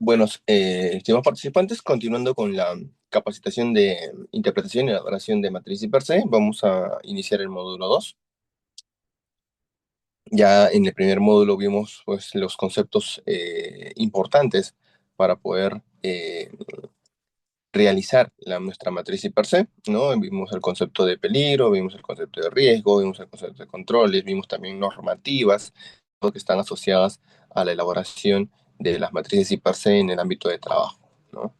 Buenos, estimados participantes, continuando con la capacitación de interpretación y elaboración de matriz y per se, vamos a iniciar el módulo 2. Ya en el primer módulo vimos pues, los conceptos importantes para poder realizar nuestra matriz y per se, ¿no? Vimos el concepto de peligro, vimos el concepto de riesgo, vimos el concepto de controles, vimos también normativas, ¿no? Que están asociadas a la elaboración de las matrices y per se en el ámbito de trabajo, ¿no?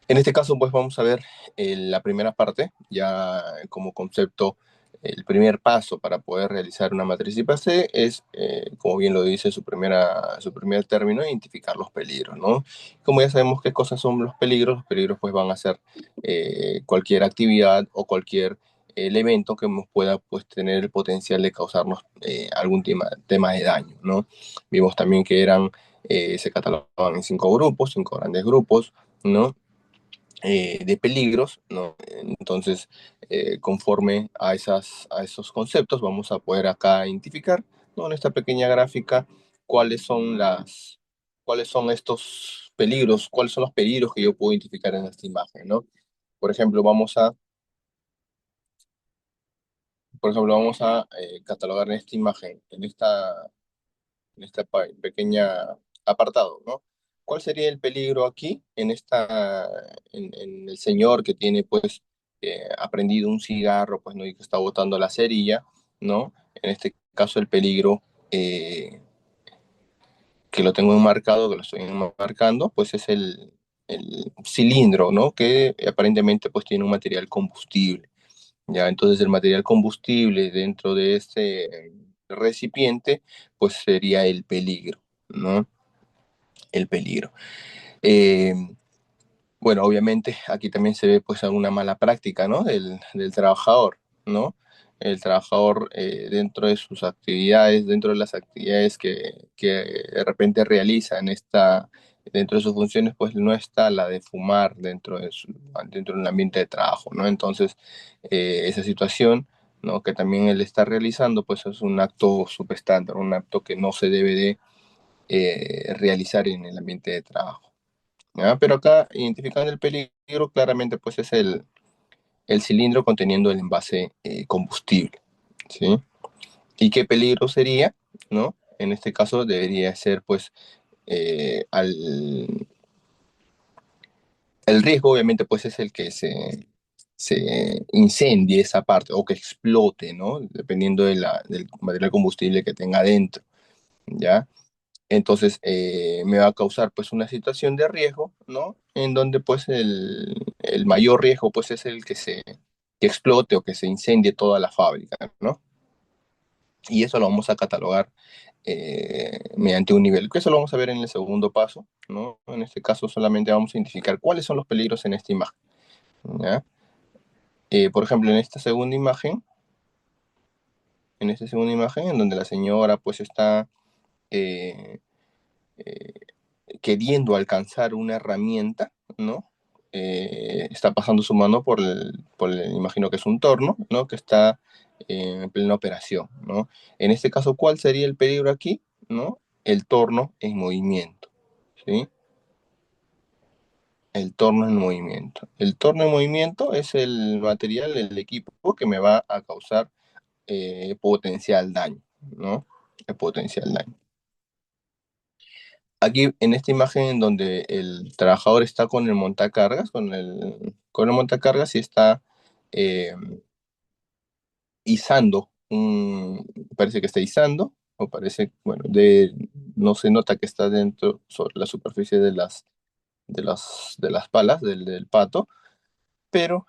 En este caso, pues vamos a ver la primera parte, ya como concepto, el primer paso para poder realizar una matriz IPC es, como bien lo dice su primer término, identificar los peligros, ¿no? Como ya sabemos qué cosas son los peligros pues van a ser cualquier actividad o cualquier elemento que nos pueda pues tener el potencial de causarnos algún tema de daño, ¿no? Vimos también que se catalogaban en cinco grandes grupos, ¿no? De peligros, ¿no? Entonces, conforme a esos conceptos, vamos a poder acá identificar, ¿no? En esta pequeña gráfica, cuáles son cuáles son estos peligros, cuáles son los peligros que yo puedo identificar en esta imagen, ¿no? Por ejemplo, vamos a catalogar en esta imagen, en esta pequeña apartado, ¿no? ¿Cuál sería el peligro aquí en el señor que tiene, pues, aprendido un cigarro, pues, ¿no? Y que está botando la cerilla, ¿no? En este caso, el peligro que lo tengo enmarcado, que lo estoy enmarcando, pues es el cilindro, ¿no? Que aparentemente, pues, tiene un material combustible, ¿ya? Entonces, el material combustible dentro de este recipiente, pues, sería el peligro, ¿no? El peligro. Eh, bueno, obviamente aquí también se ve pues alguna mala práctica, ¿no? Del trabajador, ¿no? El trabajador dentro de sus actividades, dentro de las actividades que de repente realiza dentro de sus funciones, pues no está la de fumar dentro del ambiente de trabajo, ¿no? Entonces, esa situación, ¿no? Que también él está realizando, pues es un acto subestándar, un acto que no se debe de realizar en el ambiente de trabajo, ¿ya? Pero acá, identificando el peligro, claramente pues es el cilindro conteniendo el envase combustible, ¿sí? ¿Y qué peligro sería, no? En este caso debería ser pues eh, al, el riesgo obviamente pues es el que se incendie esa parte o que explote, ¿no? Dependiendo del material combustible que tenga dentro, ¿ya? Entonces me va a causar pues una situación de riesgo, ¿no? En donde pues el mayor riesgo pues es que explote o que se incendie toda la fábrica, ¿no? Y eso lo vamos a catalogar mediante un nivel, que eso lo vamos a ver en el segundo paso, ¿no? En este caso solamente vamos a identificar cuáles son los peligros en esta imagen, ¿ya? Por ejemplo, en esta segunda imagen, en donde la señora pues está eh, eh, queriendo alcanzar una herramienta, ¿no? Está pasando su mano imagino que es un torno, ¿no? Que está en plena operación, ¿no? En este caso, ¿cuál sería el peligro aquí? ¿No? El torno en movimiento, ¿sí? El torno en movimiento. El torno en movimiento es el material, el equipo que me va a causar potencial daño, ¿no? El potencial daño. Aquí en esta imagen en donde el trabajador está con el montacargas, con el montacargas y está eh, izando, parece que está izando, o parece, bueno, no se nota que está dentro, sobre la superficie de las palas del pato, pero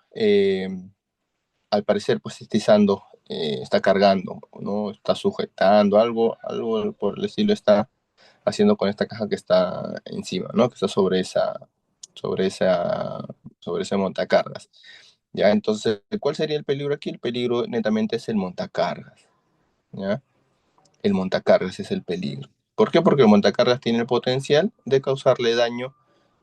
al parecer pues está izando, está cargando, ¿no? Está sujetando algo por el estilo está haciendo con esta caja que está encima, ¿no? Que está sobre esa, sobre ese montacargas. ¿Ya? Entonces, ¿cuál sería el peligro aquí? El peligro netamente es el montacargas, ¿ya? El montacargas es el peligro. ¿Por qué? Porque el montacargas tiene el potencial de causarle daño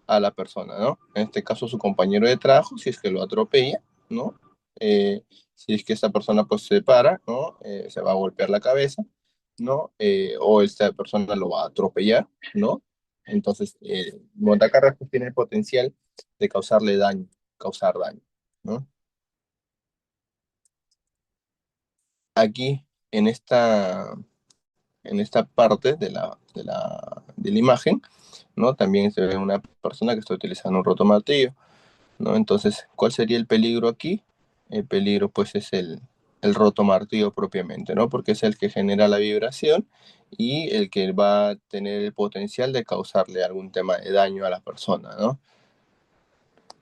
a la persona, ¿no? En este caso, su compañero de trabajo, si es que lo atropella, ¿no? Si es que esta persona pues se para, ¿no? Se va a golpear la cabeza. ¿no? O esta persona lo va a atropellar, ¿no? Entonces, montacargas pues, tiene el potencial de causarle daño, causar daño, ¿no? Aquí, en esta parte de la imagen, ¿no? También se ve una persona que está utilizando un rotomartillo, ¿no? Entonces, ¿cuál sería el peligro aquí? El peligro, pues, es el rotomartillo propiamente, ¿no? Porque es el que genera la vibración y el que va a tener el potencial de causarle algún tema de daño a la persona, ¿no?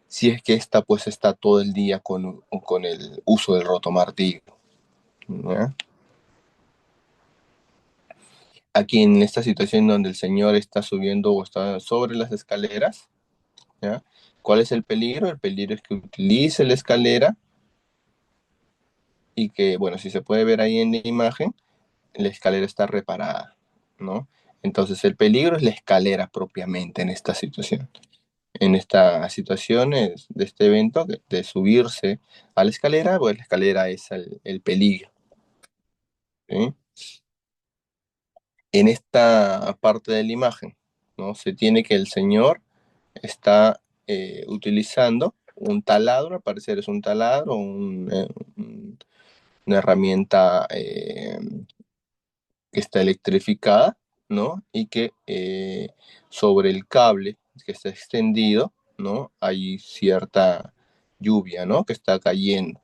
Si es que esta, pues, está todo el día con el uso del rotomartillo, ¿ya? Aquí en esta situación donde el señor está subiendo o está sobre las escaleras, ¿ya? ¿Cuál es el peligro? El peligro es que utilice la escalera y que, bueno, si se puede ver ahí en la imagen, la escalera está reparada, ¿no? Entonces el peligro es la escalera propiamente en esta situación. En esta situación de este evento, de subirse a la escalera, pues la escalera es el peligro, ¿sí? En esta parte de la imagen, ¿no? Se tiene que el señor está utilizando un taladro, al parecer es un taladro, una herramienta que está electrificada, ¿no? Y que sobre el cable que está extendido, ¿no? Hay cierta lluvia, ¿no? Que está cayendo,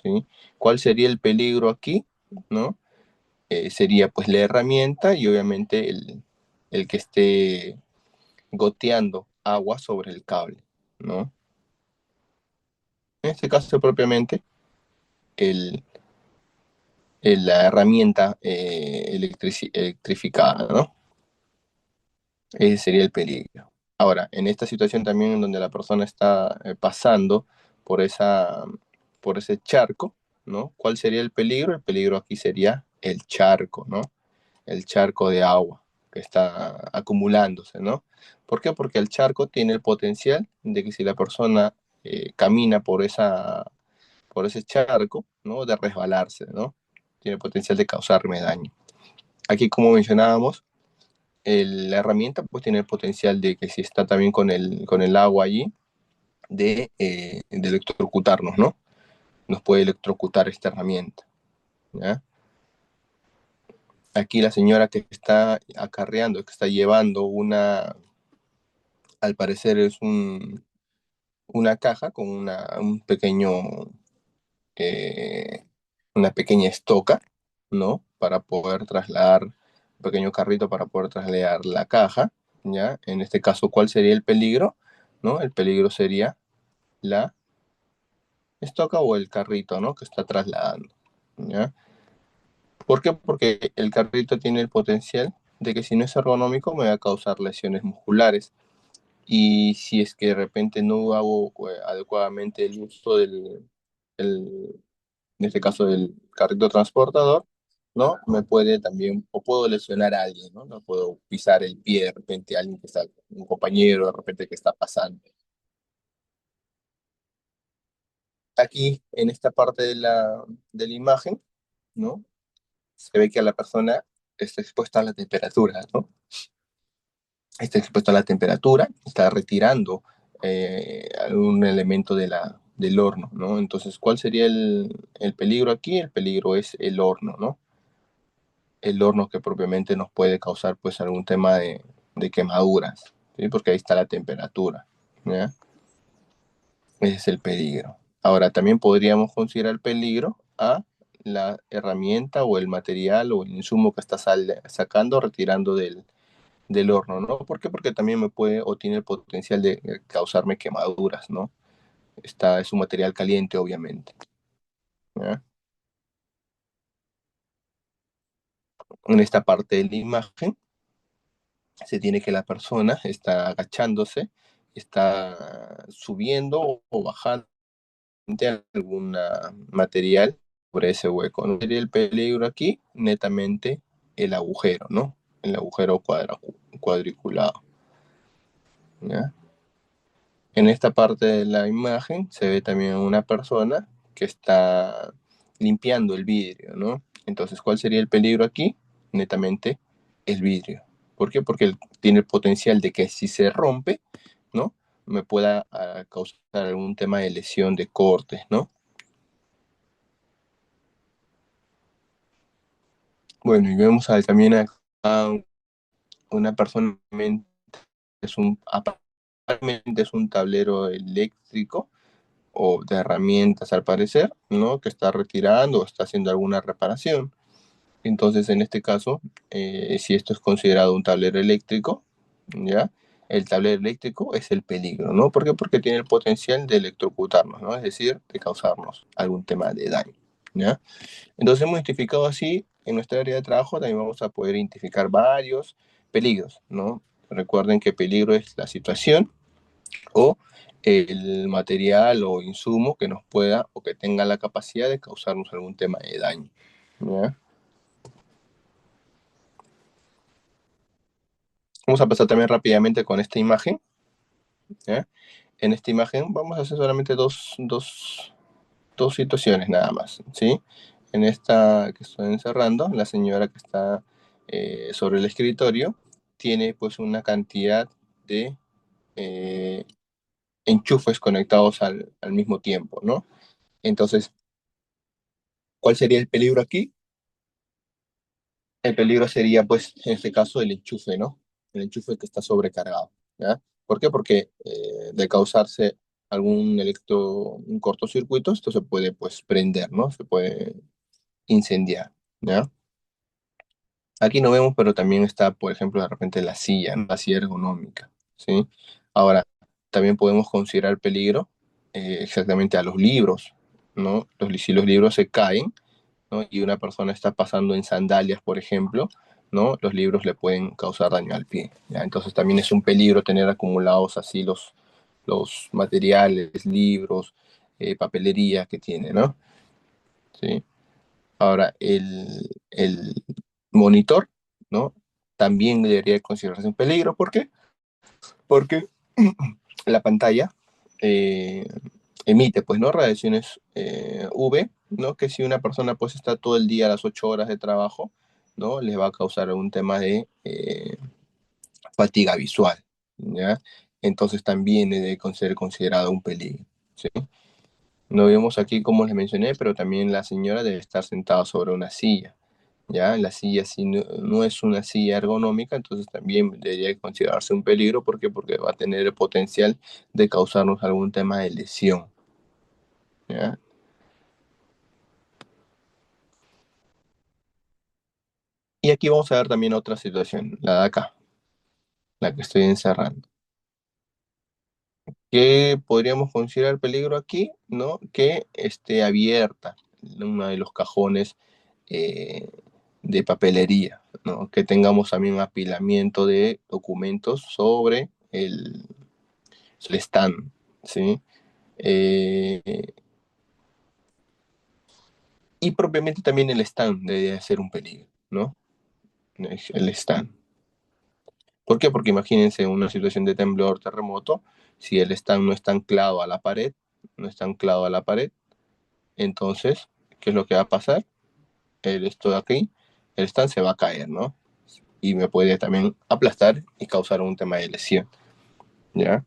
¿sí? ¿Cuál sería el peligro aquí, ¿no? Sería pues la herramienta y obviamente el que esté goteando agua sobre el cable, ¿no? En este caso propiamente el, la herramienta electrificada, ¿no? Ese sería el peligro. Ahora, en esta situación también en donde la persona está pasando por por ese charco, ¿no? ¿Cuál sería el peligro? El peligro aquí sería el charco, ¿no? El charco de agua que está acumulándose, ¿no? ¿Por qué? Porque el charco tiene el potencial de que si la persona camina por ese charco, ¿no? De resbalarse, ¿no? Tiene potencial de causarme daño. Aquí, como mencionábamos, la herramienta pues tiene el potencial de que si está también con el agua allí, de electrocutarnos, ¿no? Nos puede electrocutar esta herramienta, ¿ya? Aquí la señora que está acarreando, que está llevando al parecer es una caja con un pequeño, eh, una pequeña estoca, ¿no? Para poder trasladar, un pequeño carrito para poder trasladar la caja, ¿ya? En este caso, ¿cuál sería el peligro? ¿No? El peligro sería la estoca o el carrito, ¿no? Que está trasladando, ¿ya? ¿Por qué? Porque el carrito tiene el potencial de que si no es ergonómico me va a causar lesiones musculares. Y si es que de repente no hago adecuadamente el uso el- en este caso del carrito transportador, ¿no? Me puede también, o puedo lesionar a alguien, ¿no? No puedo pisar el pie de repente a alguien que está, un compañero de repente que está pasando. Aquí, en esta parte de la imagen, ¿no? Se ve que a la persona está expuesta a la temperatura, ¿no? Está expuesto a la temperatura, está retirando algún elemento del horno, ¿no? Entonces, ¿cuál sería el peligro aquí? El peligro es el horno, ¿no? El horno que propiamente nos puede causar pues algún tema de quemaduras, ¿sí? Porque ahí está la temperatura, ¿ya? Ese es el peligro. Ahora, también podríamos considerar peligro a la herramienta o el material o el insumo que está sacando, retirando del horno, ¿no? ¿Por qué? Porque también me puede o tiene el potencial de causarme quemaduras, ¿no? Es un material caliente, obviamente, ¿ya? En esta parte de la imagen se tiene que la persona está agachándose, está subiendo o bajando algún material sobre ese hueco, ¿no? Sería el peligro aquí, netamente el agujero, ¿no? El agujero cuadriculado, ¿ya? En esta parte de la imagen se ve también una persona que está limpiando el vidrio, ¿no? Entonces, ¿cuál sería el peligro aquí? netamente el vidrio. ¿Por qué? Porque tiene el potencial de que si se rompe, ¿no? Me pueda causar algún tema de lesión, de cortes, ¿no? Bueno, y vemos también a una persona, aparentemente es un tablero eléctrico o de herramientas al parecer, ¿no? Que está retirando o está haciendo alguna reparación. Entonces, en este caso, si esto es considerado un tablero eléctrico, ¿ya? El tablero eléctrico es el peligro, ¿no? ¿Por qué? Porque tiene el potencial de electrocutarnos, ¿no? Es decir, de causarnos algún tema de daño, ¿ya? Entonces, hemos identificado así, en nuestra área de trabajo también vamos a poder identificar varios peligros, ¿no? Recuerden que peligro es la situación o el material o insumo que nos pueda o que tenga la capacidad de causarnos algún tema de daño, ¿ya? Vamos a pasar también rápidamente con esta imagen, ¿ya? En esta imagen vamos a hacer solamente dos situaciones nada más, ¿sí? En esta que estoy encerrando, la señora que está sobre el escritorio tiene pues una cantidad de eh, enchufes conectados al mismo tiempo, ¿no? Entonces, ¿cuál sería el peligro aquí? El peligro sería, pues, en este caso, el enchufe, ¿no? El enchufe que está sobrecargado, ¿ya? ¿Por qué? Porque de causarse un cortocircuito, esto se puede, pues, prender, ¿no? Se puede incendiar, ¿ya? Aquí no vemos, pero también está, por ejemplo, de repente la silla, ¿no? La silla ergonómica, ¿sí? Ahora, también podemos considerar peligro exactamente a los libros, ¿no? Si los libros se caen, ¿no? Y una persona está pasando en sandalias, por ejemplo, ¿no? Los libros le pueden causar daño al pie, ¿ya? Entonces también es un peligro tener acumulados así los materiales, libros, papelería que tiene, ¿no? ¿Sí? Ahora, el monitor, ¿no? También debería considerarse un peligro. ¿Por qué? Porque la pantalla eh, emite, pues, ¿no? Radiaciones UV, ¿no? Que si una persona, pues, está todo el día a las 8 horas de trabajo, ¿no? Les va a causar un tema de fatiga visual, ¿ya? Entonces también debe ser considerado un peligro, ¿sí? No vemos aquí, como les mencioné, pero también la señora debe estar sentada sobre una silla, ¿ya? La silla, si no es una silla ergonómica, entonces también debería considerarse un peligro. ¿Por qué? Porque va a tener el potencial de causarnos algún tema de lesión, ¿ya? Y aquí vamos a ver también otra situación, la de acá, la que estoy encerrando. ¿Qué podríamos considerar peligro aquí? ¿No? Que esté abierta uno de los cajones eh, de papelería, ¿no? Que tengamos también un apilamiento de documentos sobre el stand, ¿sí? Eh, y propiamente también el stand debería ser un peligro, ¿no? El stand. ¿Por qué? Porque imagínense una situación de temblor, terremoto, si el stand no está anclado a la pared, no está anclado a la pared, entonces, ¿qué es lo que va a pasar? Esto de aquí, el stand se va a caer, ¿no? Y me puede también aplastar y causar un tema de lesión, ¿ya?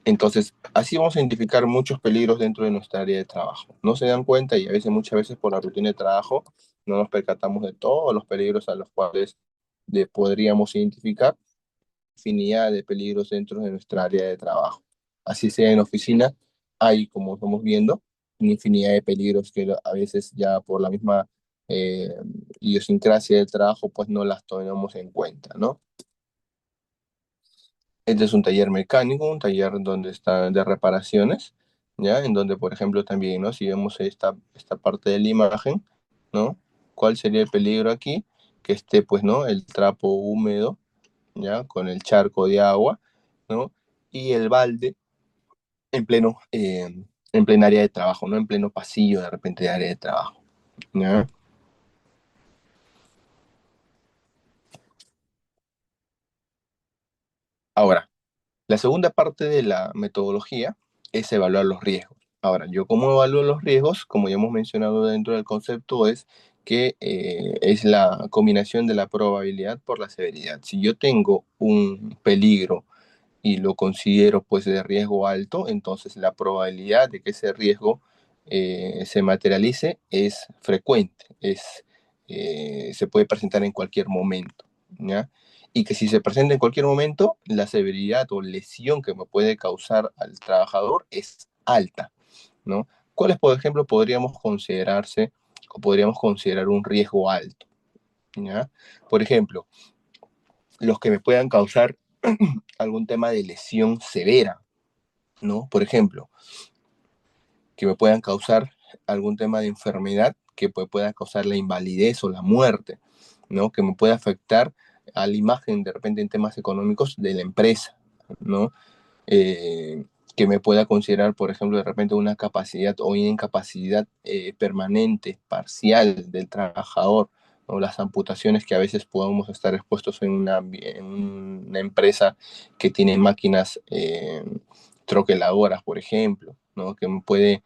Entonces, así vamos a identificar muchos peligros dentro de nuestra área de trabajo. No se dan cuenta y a veces, muchas veces por la rutina de trabajo, no nos percatamos de todos los peligros a los cuales podríamos identificar infinidad de peligros dentro de nuestra área de trabajo. Así sea en oficina, hay, como estamos viendo, una infinidad de peligros que a veces ya por la misma eh, idiosincrasia del trabajo, pues no las tomamos en cuenta, ¿no? Este es un taller mecánico, un taller donde está de reparaciones, ¿ya? En donde, por ejemplo, también, ¿no? Si vemos esta parte de la imagen, ¿no? ¿Cuál sería el peligro aquí? Que esté, pues, ¿no? El trapo húmedo, ¿ya? Con el charco de agua, ¿no? Y el balde en en plena área de trabajo, ¿no? En pleno pasillo de repente de área de trabajo, ¿ya? Ahora, la segunda parte de la metodología es evaluar los riesgos. Ahora, ¿yo cómo evalúo los riesgos? Como ya hemos mencionado dentro del concepto, es que es la combinación de la probabilidad por la severidad. Si yo tengo un peligro y lo considero pues de riesgo alto, entonces la probabilidad de que ese riesgo se materialice es frecuente, se puede presentar en cualquier momento, ¿ya? Y que si se presenta en cualquier momento, la severidad o lesión que me puede causar al trabajador es alta, ¿no? ¿Cuáles, por ejemplo, podríamos considerarse o podríamos considerar un riesgo alto? ¿Ya? Por ejemplo, los que me puedan causar algún tema de lesión severa, ¿no? Por ejemplo, que me puedan causar algún tema de enfermedad que pueda causar la invalidez o la muerte, ¿no? Que me pueda afectar a la imagen de repente en temas económicos de la empresa, ¿no? Eh, que me pueda considerar, por ejemplo, de repente una capacidad o incapacidad permanente, parcial del trabajador, o las amputaciones que a veces podamos estar expuestos en una empresa que tiene máquinas troqueladoras, por ejemplo, ¿no? Que me puede,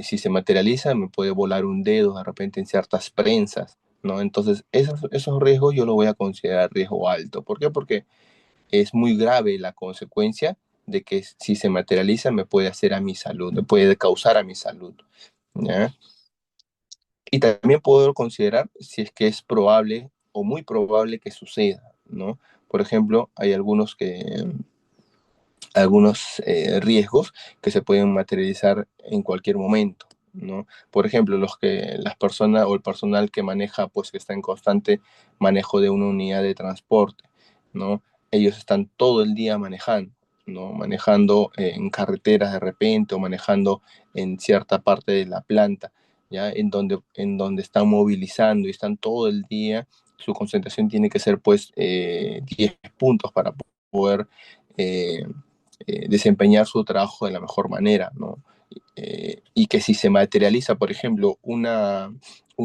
si se materializa, me puede volar un dedo de repente en ciertas prensas, ¿no? Entonces, esos riesgos yo lo voy a considerar riesgo alto. ¿Por qué? Porque es muy grave la consecuencia de que si se materializa me puede hacer a mi salud, me puede causar a mi salud, ¿ya? Y también puedo considerar si es que es probable o muy probable que suceda, ¿no? Por ejemplo, hay algunos riesgos que se pueden materializar en cualquier momento, ¿no? Por ejemplo, las personas o el personal que maneja, pues que está en constante manejo de una unidad de transporte, ¿no? Ellos están todo el día manejando, ¿no? Manejando en carreteras de repente o manejando en cierta parte de la planta, ¿ya? En donde están movilizando y están todo el día, su concentración tiene que ser pues 10 puntos para poder eh, desempeñar su trabajo de la mejor manera, ¿no? Y que si se materializa, por ejemplo, un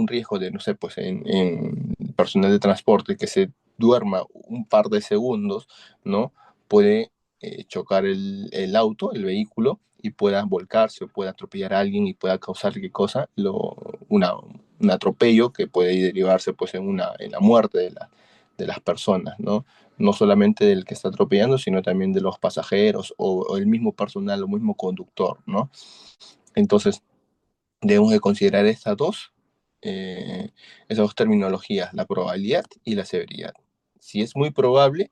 riesgo de, no sé, pues en personal de transporte que se duerma un par de segundos, ¿no? Puede chocar el auto, el vehículo, y pueda volcarse o pueda atropellar a alguien y pueda causar qué cosa, un atropello que puede derivarse pues en la muerte de las personas, ¿no? No solamente del que está atropellando, sino también de los pasajeros o el mismo personal, o mismo conductor, ¿no? Entonces, debemos de considerar eh, esas dos terminologías, la probabilidad y la severidad. Si es muy probable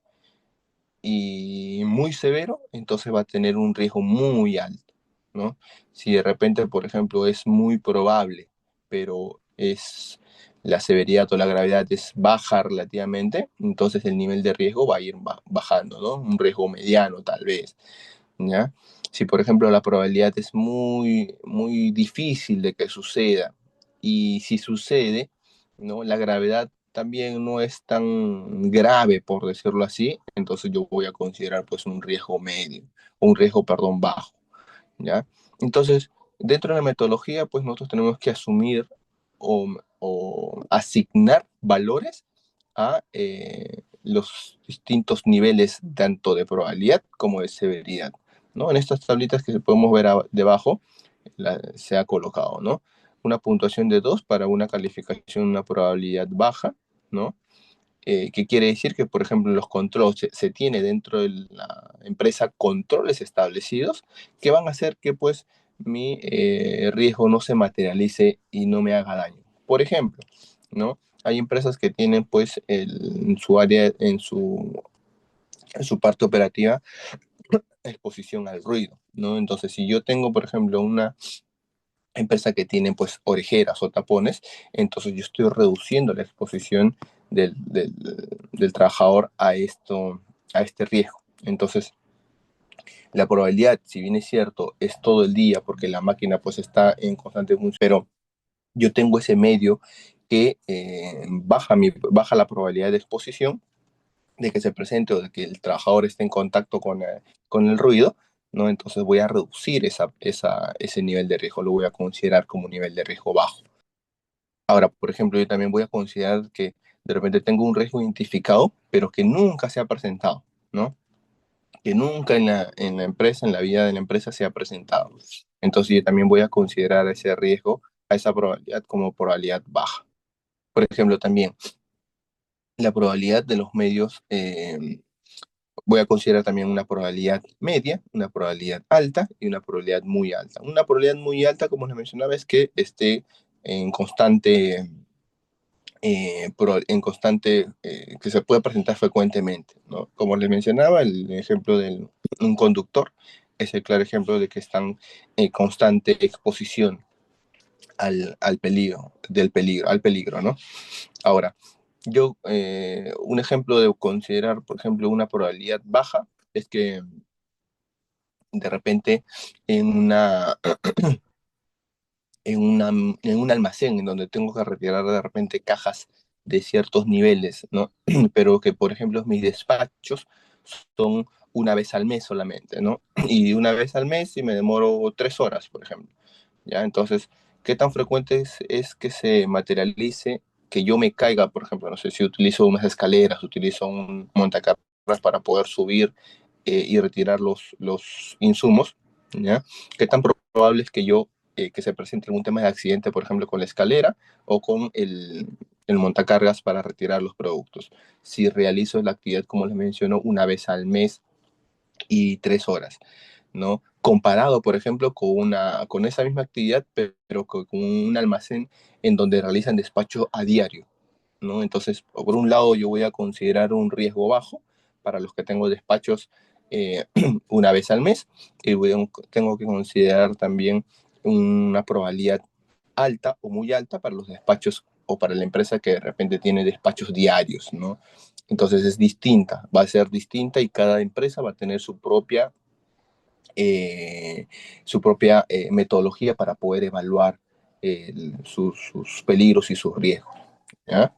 y muy severo, entonces va a tener un riesgo muy alto, ¿no? Si de repente, por ejemplo, es muy probable, pero la severidad o la gravedad es baja relativamente, entonces el nivel de riesgo va a ir bajando, ¿no? Un riesgo mediano tal vez, ¿ya? Si, por ejemplo, la probabilidad es muy, muy difícil de que suceda, y si sucede, ¿no? La gravedad también no es tan grave, por decirlo así, entonces yo voy a considerar pues un riesgo medio, o un riesgo, perdón, bajo, ¿ya? Entonces, dentro de la metodología, pues nosotros tenemos que asumir o asignar valores a los distintos niveles tanto de probabilidad como de severidad, ¿no? En estas tablitas que podemos ver debajo, se ha colocado, ¿no? Una puntuación de 2 para una calificación, una probabilidad baja, ¿no? Que quiere decir que, por ejemplo, los controles, se tiene dentro de la empresa controles establecidos que van a hacer que, pues, mi riesgo no se materialice y no me haga daño. Por ejemplo, ¿no? Hay empresas que tienen, pues, en su área, en su parte operativa, exposición al ruido, ¿no? Entonces, si yo tengo, por ejemplo, una empresa que tiene pues orejeras o tapones, entonces yo estoy reduciendo la exposición del trabajador a este riesgo. Entonces, la probabilidad, si bien es cierto, es todo el día porque la máquina pues está en constante función, pero yo tengo ese medio que baja la probabilidad de exposición, de que se presente o de que el trabajador esté en contacto con el ruido, ¿no? Entonces voy a reducir ese nivel de riesgo, lo voy a considerar como un nivel de riesgo bajo. Ahora, por ejemplo, yo también voy a considerar que de repente tengo un riesgo identificado, pero que nunca se ha presentado, ¿no? Que nunca en la empresa, en la vida de la empresa se ha presentado. Entonces yo también voy a considerar ese riesgo, a esa probabilidad como probabilidad baja. Por ejemplo, también la probabilidad de los medios, voy a considerar también una probabilidad media, una probabilidad alta y una probabilidad muy alta. Una probabilidad muy alta, como les mencionaba, es que esté en constante, que se pueda presentar frecuentemente, ¿no? Como les mencionaba, el ejemplo de un conductor es el claro ejemplo de que están en constante exposición al peligro, al peligro, ¿no? Ahora, un ejemplo de considerar, por ejemplo, una probabilidad baja es que de repente en una, en un almacén en donde tengo que retirar de repente cajas de ciertos niveles, ¿no? Pero que, por ejemplo, mis despachos son una vez al mes solamente, ¿no? Y una vez al mes y me demoro 3 horas, por ejemplo. ¿Ya? Entonces, ¿qué tan frecuente es que se materialice que yo me caiga, por ejemplo, no sé, si utilizo unas escaleras, utilizo un montacargas para poder subir y retirar los insumos, ¿ya? ¿Qué tan probable es que que se presente algún tema de accidente, por ejemplo, con la escalera o con el montacargas para retirar los productos? Si realizo la actividad, como les menciono, una vez al mes y 3 horas, ¿no? Comparado, por ejemplo, con esa misma actividad, pero con un almacén en donde realizan despacho a diario, ¿no? Entonces, por un lado, yo voy a considerar un riesgo bajo para los que tengo despachos eh, una vez al mes, y tengo que considerar también una probabilidad alta o muy alta para los despachos o para la empresa que de repente tiene despachos diarios, ¿no? Entonces es distinta, va a ser distinta y cada empresa va a tener su propia metodología para poder evaluar sus peligros y sus riesgos, ¿ya?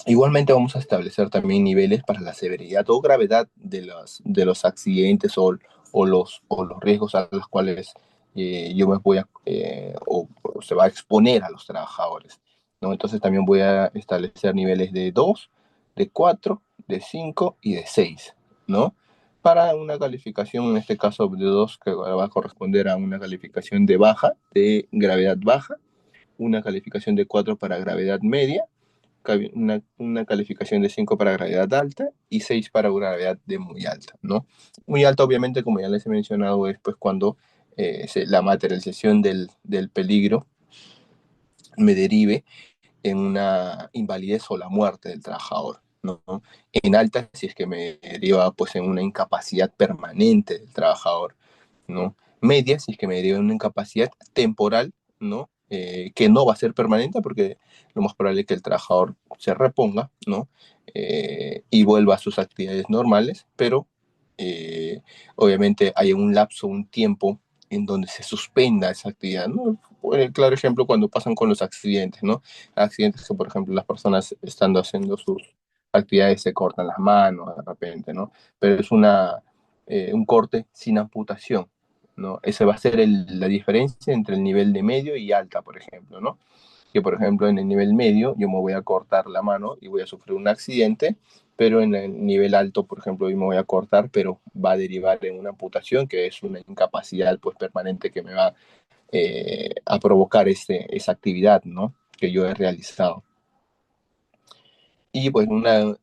Igualmente vamos a establecer también niveles para la severidad o gravedad de los accidentes o los riesgos a los cuales yo me voy o se va a exponer a los trabajadores, ¿no? Entonces también voy a establecer niveles de 2, de 4, de 5 y de 6, ¿no? Para una calificación, en este caso de 2, que va a corresponder a una calificación de baja, de gravedad baja, una calificación de 4 para gravedad media, una calificación de 5 para gravedad alta y 6 para gravedad de muy alta, ¿no? Muy alta, obviamente, como ya les he mencionado, es pues cuando la materialización del peligro me derive en una invalidez o la muerte del trabajador, ¿no? En alta, si es que me deriva pues en una incapacidad permanente del trabajador, ¿no? Media, si es que me deriva en una incapacidad temporal, ¿no? Que no va a ser permanente porque lo más probable es que el trabajador se reponga, ¿no? Y vuelva a sus actividades normales, pero eh, obviamente hay un lapso, un tiempo en donde se suspenda esa actividad, ¿no? El claro ejemplo cuando pasan con los accidentes, ¿no? Accidentes que, por ejemplo, las personas estando haciendo sus actividades se cortan las manos de repente, ¿no? Pero es un corte sin amputación, ¿no? Esa va a ser la diferencia entre el nivel de medio y alta, por ejemplo, ¿no? Que, por ejemplo, en el nivel medio yo me voy a cortar la mano y voy a sufrir un accidente, pero en el nivel alto, por ejemplo, yo me voy a cortar, pero va a derivar en una amputación, que es una incapacidad pues permanente que me va a provocar esa actividad, ¿no? Que yo he realizado. Y pues una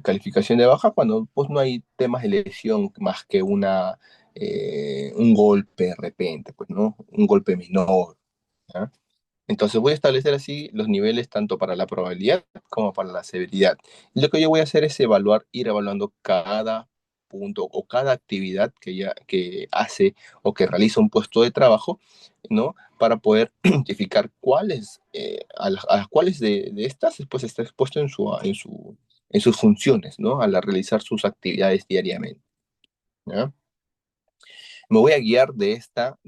calificación de baja cuando pues no hay temas de lesión más que un golpe de repente, pues, ¿no? Un golpe menor, ¿ya? Entonces voy a establecer así los niveles tanto para la probabilidad como para la severidad. Y lo que yo voy a hacer es ir evaluando cada punto o cada actividad que hace o que realiza un puesto de trabajo, ¿no? Para poder identificar a las cuales de estas pues, está expuesto en sus funciones, ¿no? Al realizar sus actividades diariamente, ¿ya? Me voy a guiar de esta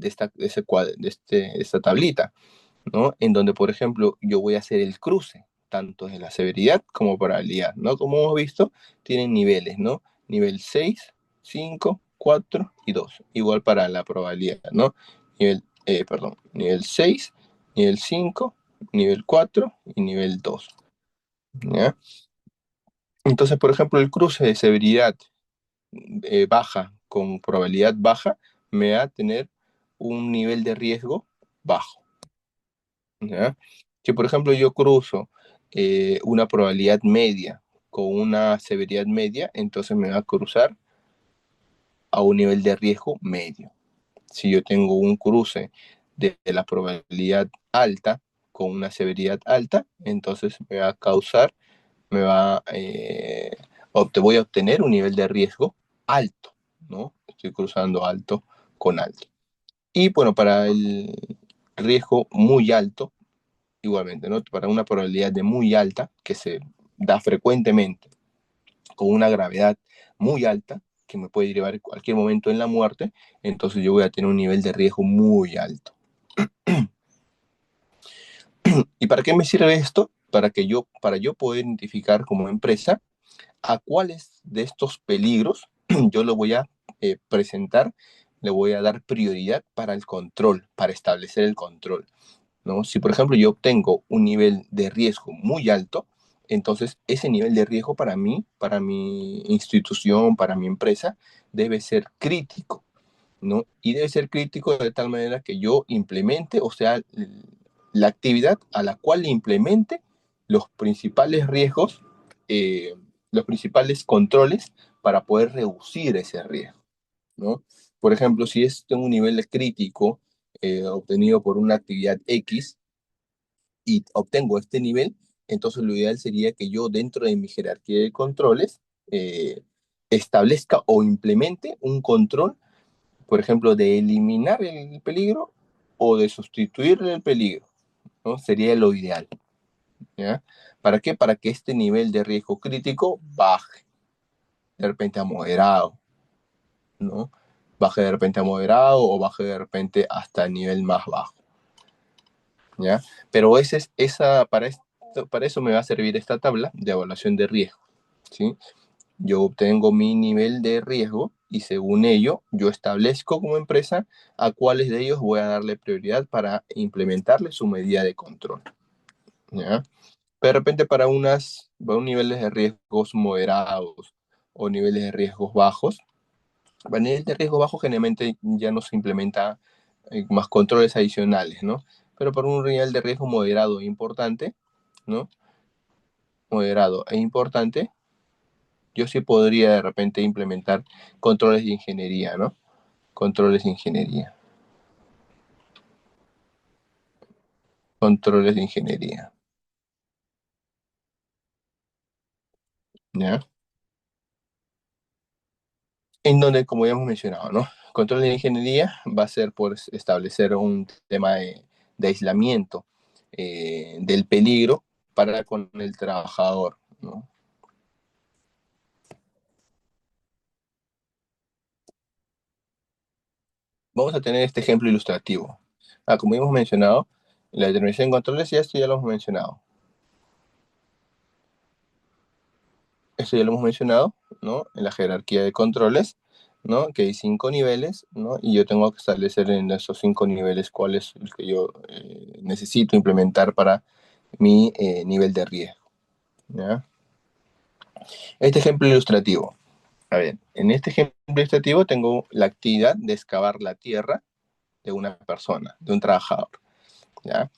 tablita, ¿no? En donde, por ejemplo, yo voy a hacer el cruce, tanto de la severidad como probabilidad, ¿no? Como hemos visto, tienen niveles, ¿no? Nivel 6, 5, 4 y 2. Igual para la probabilidad, ¿no? Nivel 6, nivel 5, nivel 4 y nivel 2, ¿ya? Entonces, por ejemplo, el cruce de severidad baja con probabilidad baja me va a tener un nivel de riesgo bajo, ¿ya? Si, por ejemplo, yo cruzo una probabilidad media con una severidad media, entonces me va a cruzar a un nivel de riesgo medio. Si yo tengo un cruce de la probabilidad alta con una severidad alta, entonces me va a causar, me va, voy a obtener un nivel de riesgo alto, ¿no? Estoy cruzando alto con alto. Y bueno, para el riesgo muy alto, igualmente, ¿no? Para una probabilidad de muy alta, que se da frecuentemente, con una gravedad muy alta, que me puede llevar en cualquier momento en la muerte, entonces yo voy a tener un nivel de riesgo muy alto. ¿Y para qué me sirve esto? Para yo poder identificar como empresa a cuáles de estos peligros yo lo voy a presentar, le voy a dar prioridad para el control, para establecer el control, ¿no? Si, por ejemplo, yo obtengo un nivel de riesgo muy alto, entonces ese nivel de riesgo para mí, para mi institución, para mi empresa, debe ser crítico, ¿no? Y debe ser crítico de tal manera que yo implemente, o sea, la actividad a la cual implemente los principales riesgos, eh, los principales controles para poder reducir ese riesgo, ¿no? Por ejemplo, si es en un nivel crítico obtenido por una actividad X, y obtengo este nivel, entonces lo ideal sería que yo dentro de mi jerarquía de controles establezca o implemente un control, por ejemplo, de eliminar el peligro o de sustituir el peligro, ¿no? Sería lo ideal, ¿ya? ¿Para qué? Para que este nivel de riesgo crítico baje de repente a moderado, ¿no? Baje de repente a moderado o baje de repente hasta el nivel más bajo, ¿ya? Pero para eso me va a servir esta tabla de evaluación de riesgo, ¿sí? Yo obtengo mi nivel de riesgo y según ello yo establezco como empresa a cuáles de ellos voy a darle prioridad para implementarle su medida de control, ¿ya? Pero de repente para un niveles de riesgos moderados o niveles de riesgos bajos, para niveles de riesgo bajo generalmente ya no se implementa más controles adicionales, ¿no? Pero para un nivel de riesgo moderado e importante, ¿no? Moderado e importante, yo sí podría de repente implementar controles de ingeniería, ¿no? Controles de ingeniería. Controles de ingeniería, ¿ya? En donde, como ya hemos mencionado, ¿no? Control de ingeniería va a ser por establecer un tema de aislamiento del peligro para con el trabajador, ¿no? Vamos a tener este ejemplo ilustrativo. Como hemos mencionado, la determinación de controles, ya esto ya lo hemos mencionado. Esto ya lo hemos mencionado, ¿no? En la jerarquía de controles, ¿no? Que hay 5 niveles, ¿no? Y yo tengo que establecer en esos 5 niveles cuál es el que yo necesito implementar para mi nivel de riesgo, ¿ya? Este ejemplo ilustrativo. A ver, en este ejemplo ilustrativo tengo la actividad de excavar la tierra de una persona, de un trabajador, ¿ya?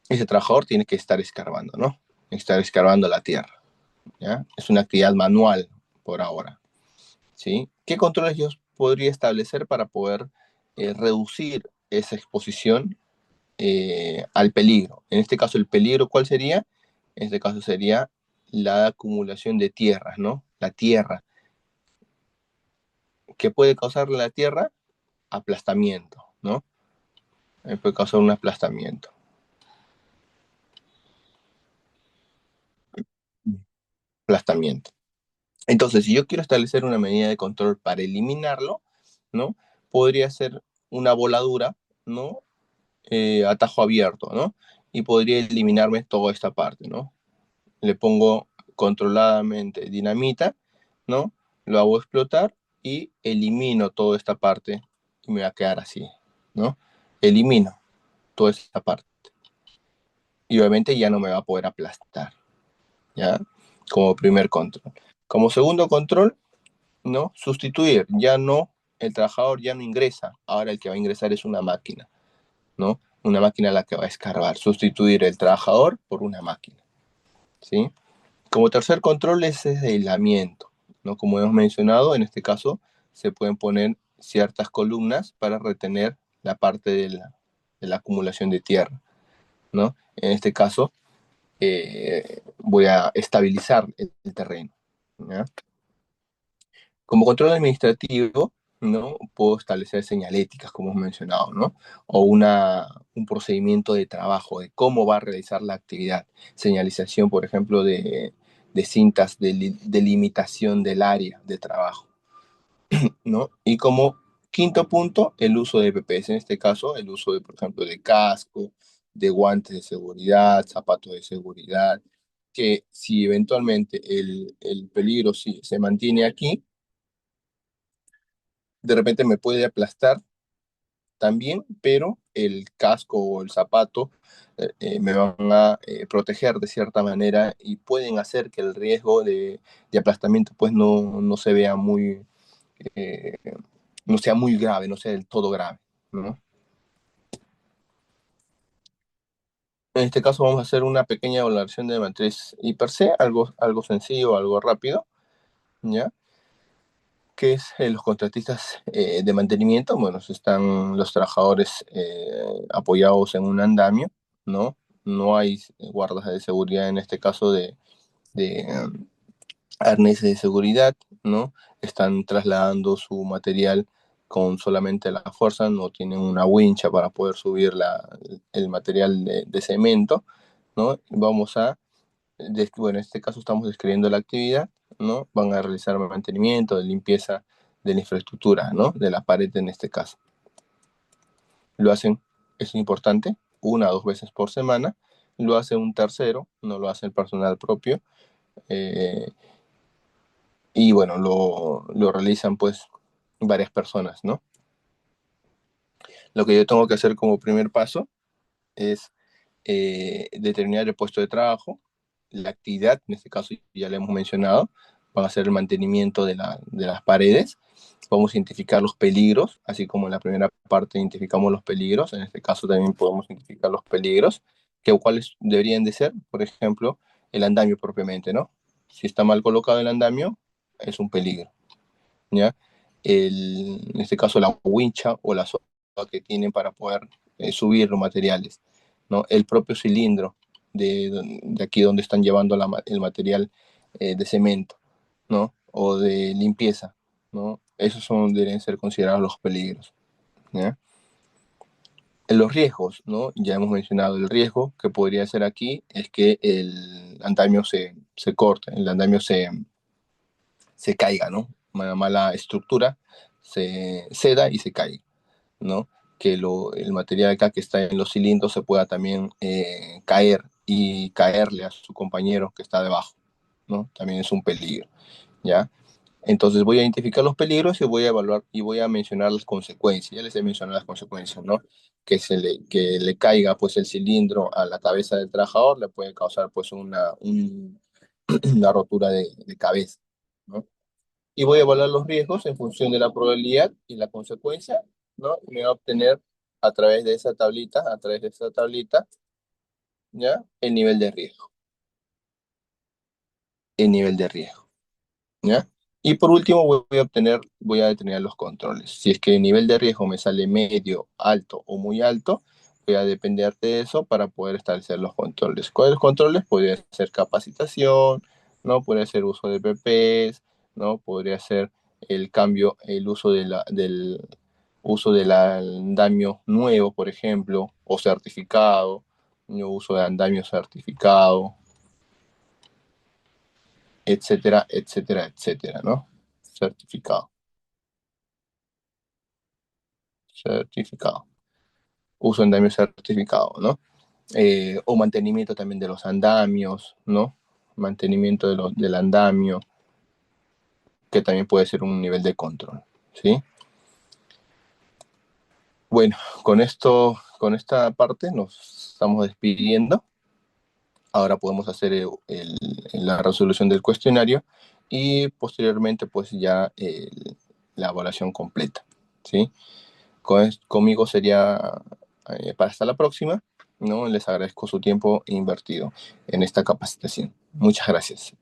Ese trabajador tiene que estar escarbando, ¿no? Estar escarbando la tierra, ¿ya? Es una actividad manual por ahora, ¿sí? ¿Qué controles yo podría establecer para poder reducir esa exposición al peligro? En este caso, el peligro, ¿cuál sería? En este caso sería la acumulación de tierras, ¿no? La tierra. ¿Qué puede causar la tierra? Aplastamiento, ¿no? Puede causar un aplastamiento. Aplastamiento. Entonces, si yo quiero establecer una medida de control para eliminarlo, ¿no? Podría ser una voladura, ¿no? A tajo abierto, ¿no? Y podría eliminarme toda esta parte, ¿no? Le pongo controladamente dinamita, ¿no? Lo hago explotar y elimino toda esta parte y me va a quedar así, ¿no? Elimino toda esta parte y obviamente ya no me va a poder aplastar, ¿ya? Como primer control. Como segundo control, ¿no? Sustituir, ya no, el trabajador ya no ingresa, ahora el que va a ingresar es una máquina, ¿no? una máquina la que va a escarbar, sustituir el trabajador por una máquina, ¿sí? Como tercer control es el aislamiento, ¿no? Como hemos mencionado, en este caso se pueden poner ciertas columnas para retener la parte de la acumulación de tierra, ¿no? En este caso, voy a estabilizar el terreno, ¿ya? Como control administrativo, ¿no? Puedo establecer señaléticas, como hemos mencionado, ¿no? O un procedimiento de trabajo, de cómo va a realizar la actividad. Señalización, por ejemplo, de cintas de delimitación del área de trabajo, ¿no? Y como quinto punto, el uso de EPPs. En este caso, el uso de, por ejemplo, de casco, de guantes de seguridad, zapatos de seguridad, que si eventualmente el peligro sí, se mantiene aquí, de repente me puede aplastar también, pero el casco o el zapato me van a proteger de cierta manera y pueden hacer que el riesgo de aplastamiento pues no se vea eh, no sea muy grave, no sea del todo grave, ¿no? En este caso vamos a hacer una pequeña evaluación de matriz hiper C, algo sencillo, algo rápido, ¿ya? Que es los contratistas de mantenimiento. Bueno, están los trabajadores apoyados en un andamio, ¿no? No hay guardas de seguridad en este caso de arneses de seguridad, ¿no? Están trasladando su material con solamente la fuerza, no tienen una wincha para poder subir el material de cemento, ¿no? Vamos a bueno, en este caso estamos describiendo la actividad, ¿no? Van a realizar mantenimiento, de limpieza de la infraestructura, ¿no? De la pared en este caso. Lo hacen, es importante, una o dos veces por semana. Lo hace un tercero, no lo hace el personal propio. eh, y bueno, lo realizan pues varias personas, ¿no? Lo que yo tengo que hacer como primer paso es determinar el puesto de trabajo, la actividad, en este caso ya le hemos mencionado, van a hacer el mantenimiento de las paredes, vamos a identificar los peligros, así como en la primera parte identificamos los peligros, en este caso también podemos identificar los peligros, que cuáles deberían de ser, por ejemplo, el andamio propiamente, ¿no? Si está mal colocado el andamio, es un peligro, ¿ya? En este caso la wincha o la soga que tienen para poder subir los materiales, ¿no? El propio cilindro de aquí donde están llevando el material de cemento, ¿no? O de limpieza, ¿no? Esos deben ser considerados los peligros, ¿ya? En los riesgos, ¿no? Ya hemos mencionado el riesgo que podría ser aquí es que el andamio se corte, el andamio se caiga, ¿no? Una mala estructura se ceda y se caiga, ¿no? Que el material acá que está en los cilindros se pueda también caer y caerle a su compañero que está debajo, ¿no? También es un peligro, ¿ya? Entonces voy a identificar los peligros y voy a evaluar y voy a mencionar las consecuencias. Ya les he mencionado las consecuencias, ¿no? Que le caiga pues el cilindro a la cabeza del trabajador le puede causar pues una rotura de cabeza, ¿no? Y voy a evaluar los riesgos en función de la probabilidad y la consecuencia, ¿no? Y me voy a obtener a través de esa tablita, ¿ya? El nivel de riesgo, ¿ya? Y por último voy a determinar los controles. Si es que el nivel de riesgo me sale medio, alto o muy alto, voy a depender de eso para poder establecer los controles. ¿Cuáles controles? Podría ser capacitación, ¿no? Podría ser uso de PPs, ¿no? Podría ser el uso del uso del andamio nuevo, por ejemplo, o certificado, ¿no? Uso de andamio certificado, etcétera, etcétera, etcétera, ¿no? Certificado, certificado. Uso de andamio certificado, ¿no? O mantenimiento también de los andamios, ¿no? Mantenimiento del andamio, que también puede ser un nivel de control, ¿sí? Bueno, con esta parte nos estamos despidiendo. Ahora podemos hacer la resolución del cuestionario y posteriormente pues ya la evaluación completa, ¿sí? Conmigo sería para hasta la próxima, ¿no? Les agradezco su tiempo invertido en esta capacitación. Muchas gracias.